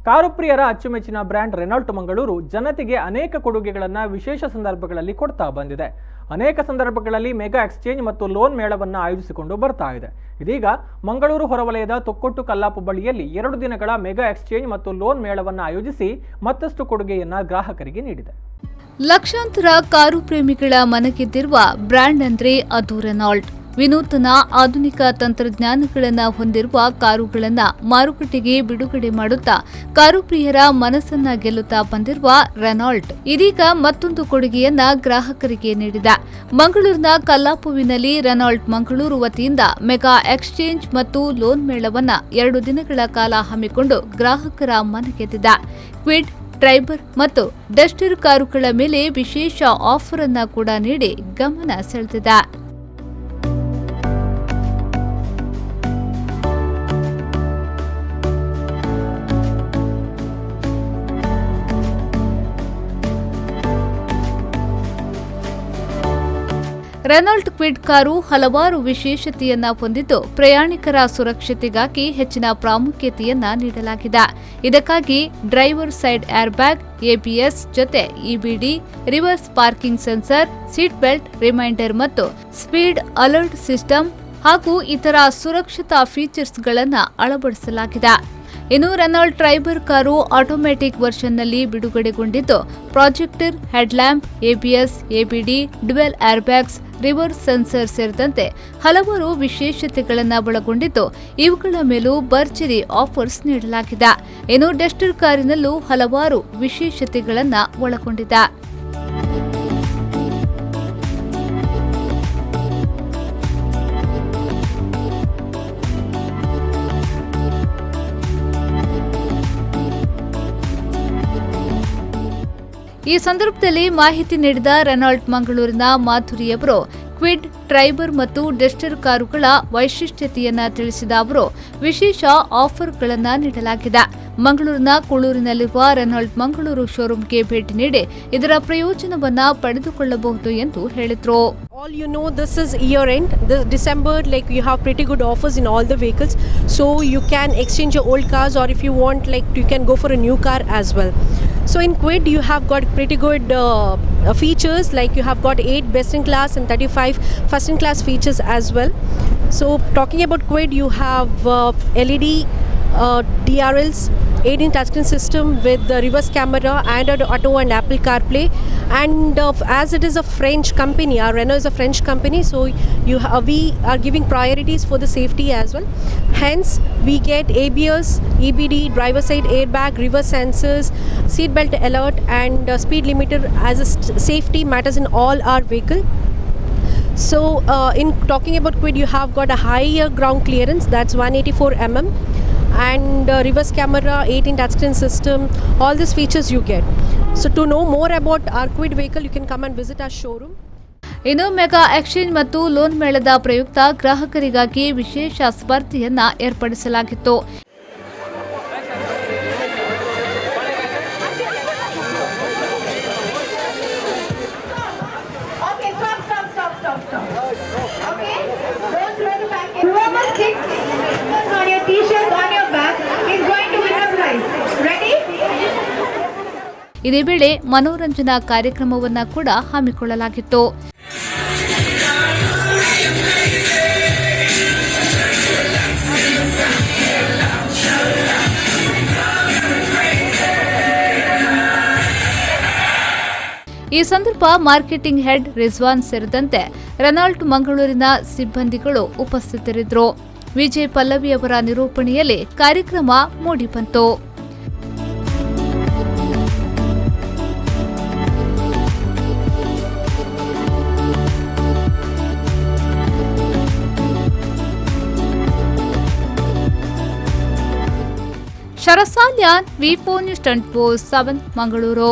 Car ಪ್ರಿಯರ ಅಚ್ಚುಮೆಚ್ಚಿನ brand Renault Mangaluru ಜನತೆಗೆ ಅನೇಕ ಕೊಡುಗೆಗಳನ್ನು ವಿಶೇಷ ಸಂದರ್ಭಗಳಲ್ಲಿ ಕೊಡ್ತಾ ಬಂದಿದೆ. ಅನೇಕ ಸಂದರ್ಭಗಳಲ್ಲಿ ಮೆಗಾ ಎಕ್ಸ್ಚೇಂಜ್ ಮತ್ತು ಲೋನ್ ಮೇಳವನ್ನು ಆಯೋಜಿಸಿಕೊಂಡು ಬರ್ತಾ ಇದೆ. ಇದೀಗ ಮಂಗಳೂರು ಹೊರವಲಯದ ತೊಕ್ಕೊಟ್ಟು ಕಲ್ಲಾಪು ಬಳಿಯಲ್ಲಿ 2 ದಿನಗಳ ಮೆಗಾ ಎಕ್ಸ್ಚೇಂಜ್ ಮತ್ತು ಲೋನ್ ಮೇಳವನ್ನು ಆಯೋಜಿಸಿ ಮತ್ತಷ್ಟು ಕೊಡುಗೆಯನ್ನು ಗ್ರಾಹಕರಿಗೆ ನೀಡಿದೆ. ಲಕ್ಷಾಂತರ ಕಾರು ಪ್ರೇಮಿಗಳ ಮನಗೆದ್ದಿರುವ ಬ್ರ್ಯಾಂಡ್ ಅಂದ್ರೆ ಅದು ರೆನಾಲ್ಟ್. ವಿನೂತನ ಆಧುನಿಕ ತಂತ್ರಜ್ಞಾನಗಳನ್ನು ಹೊಂದಿರುವ ಕಾರುಗಳನ್ನು ಮಾರುಕಟ್ಟೆಗೆ ಬಿಡುಗಡೆ ಮಾಡುತ್ತಾ ಕಾರು ಪ್ರಿಯರ ಮನಸ್ಸನ್ನ ಗೆಲ್ಲುತ್ತಾ ಬಂದಿರುವ ರೆನಾಲ್ಟ್ ಇದೀಗ ಮತ್ತೊಂದು ಕೊಡುಗೆಯನ್ನ ಗ್ರಾಹಕರಿಗೆ ನೀಡಿದೆ. ಮಂಗಳೂರಿನ ಕಲ್ಲಾಪುವಿನಲ್ಲಿ ರೆನಾಲ್ಟ್ ಮಂಗಳೂರು ವತಿಯಿಂದ ಮೆಗಾ ಎಕ್ಸ್ಚೇಂಜ್ ಮತ್ತು ಲೋನ್ ಮೇಳವನ್ನ 2 ದಿನಗಳ ಕಾಲ ಹಮ್ಮಿಕೊಂಡು ಗ್ರಾಹಕರ ಮನಗೆದ್ದಿದೆ. ಕ್ವಿಡ್, ಟ್ರೈಬರ್ ಮತ್ತು ಡಸ್ಟರ್ ಕಾರುಗಳ ಮೇಲೆ ವಿಶೇಷ ಆಫರ್ ಅನ್ನ ಕೂಡ ನೀಡಿ ಗಮನ ಸೆಳೆದಿದೆ. ರೆನಾಲ್ಟ್ ಕ್ವಿಡ್ ಕಾರು ಹಲವಾರು ವಿಶೇಷತೆಯನ್ನ ಹೊಂದಿದ್ದು ಪ್ರಯಾಣಿಕರ ಸುರಕ್ಷತೆಗಾಗಿ ಹೆಚ್ಚಿನ ಪ್ರಾಮುಖ್ಯತೆಯನ್ನ ನೀಡಲಾಗಿದೆ. ಇದಕ್ಕಾಗಿ driver side air bag, ABS ಜೊತೆ EBD, reverse parking sensor, seat belt, reminder ಮತ್ತು ಸ್ಪೀಡ್ ಅಲರ್ಟ್ ಸಿಸ್ಟಮ್ ಹಾಗೂ ಇತರ ಸುರಕ್ಷತಾ ಫೀಚರ್ಸ್ಗಳನ್ನು ಅಳವಡಿಸಲಾಗಿದೆ. ಇನ್ನು ರೆನಾಲ್ಟ್ ಟ್ರೈಬರ್ ಕಾರು ಆಟೋಮ್ಯಾಟಿಕ್ ವರ್ಷನ್ನಲ್ಲಿ ಬಿಡುಗಡೆಗೊಂಡಿದ್ದು projector, headlamp, ABS, ABD, dual air bags, reverse sensor ಸೇರಿದಂತೆ ಹಲವಾರು ವಿಶೇಷತೆಗಳನ್ನು ಒಳಗೊಂಡಿದ್ದು ಇವುಗಳ ಮೇಲೂ ಭರ್ಜರಿ ಆಫರ್ಸ್ ನೀಡಲಾಗಿದೆ. ಇನ್ನು ಡಸ್ಟರ್ ಕಾರಿನಲ್ಲೂ ಹಲವಾರು ವಿಶೇಷತೆಗಳನ್ನು ಒಳಗೊಂಡಿದೆ. ಈ ಸಂದರ್ಭದಲ್ಲಿ ಮಾಹಿತಿ ನೀಡಿದ ರೆನಾಲ್ಟ್ ಮಂಗಳೂರಿನ ಮಾಧುರಿಯವರು ಕ್ವಿಡ್, ಟ್ರೈಬರ್ ಮತ್ತು ಡಸ್ಟರ್ ಕಾರುಗಳ ವೈಶಿಷ್ಟ್ಯತೆಯನ್ನ ತಿಳಿಸಿದ ಅವರು ವಿಶೇಷ ಆಫರ್ಗಳನ್ನು ನೀಡಲಾಗಿದೆ. ಮಂಗಳೂರಿನ ಕುಳೂರಿನಲ್ಲಿರುವ ರೆನಾಲ್ಟ್ ಮಂಗಳೂರು ಶೋರೂಮ್ಗೆ ಭೇಟಿ ನೀಡಿ ಇದರ ಪ್ರಯೋಜನವನ್ನ ಪಡೆದುಕೊಳ್ಳಬಹುದು ಎಂದು ಹೇಳಿದರು. All you know, this is year end. This December, like you have pretty good offers in all the vehicles, so you can exchange your old cars, or if you want, like you can go for a new car as well. So in Quid, you have got pretty good features, like you have got 8 best in class and 35 first in class features as well. So talking about Quid, you have LED DRLs, 8-inch touchscreen system with the reverse camera, Android Auto and Apple CarPlay, and as it is a French company, our Renault is a French company, so we are giving priorities for the safety as well. Hence, we get ABS, EBD, driver side airbag, reverse sensors, seat belt alert, and speed limiter as a safety matters in all our vehicle. So in talking about Quid, you have got a higher ground clearance, that's 184 mm, and reverse camera, 8-inch touchscreen system, all these features you get. So to know more about our Quid vehicle, you can come and visit our showroom. ಇನ್ನು mega exchange ಮತ್ತು loan ಮೇಳದ ಪ್ರಯುಕ್ತ ಗ್ರಾಹಕರಿಗಾಗಿ ವಿಶೇಷ ಸ್ಪರ್ಧೆಯನ್ನ ಏರ್ಪಡಿಸಲಾಗಿತ್ತು. ಇದೇ ವೇಳೆ ಮನೋರಂಜನಾ ಕಾರ್ಯಕ್ರಮವನ್ನ ಕೂಡ ಹಮ್ಮಿಕೊಳ್ಳಲಾಗಿತ್ತು. ಈ ಸಂದರ್ಭ ಮಾರ್ಕೆಟಿಂಗ್ ಹೆಡ್ ರಿಜ್ವಾನ್ ಸೇರಿದಂತೆ ರೆನಾಲ್ಟ್ ಮಂಗಳೂರಿನ ಸಿಬ್ಬಂದಿಗಳು ಉಪಸ್ಥಿತರಿದ್ದರು. ವಿಜಯ್ ಪಲ್ಲವಿ ಅವರ ನಿರೂಪಣೆಯಲ್ಲಿ ಕಾರ್ಯಕ್ರಮ ಮೂಡಿಬಂತು. ಶರಸಾಲ್ಯಾನ್, V4 News 24/7 ಮಂಗಳೂರು.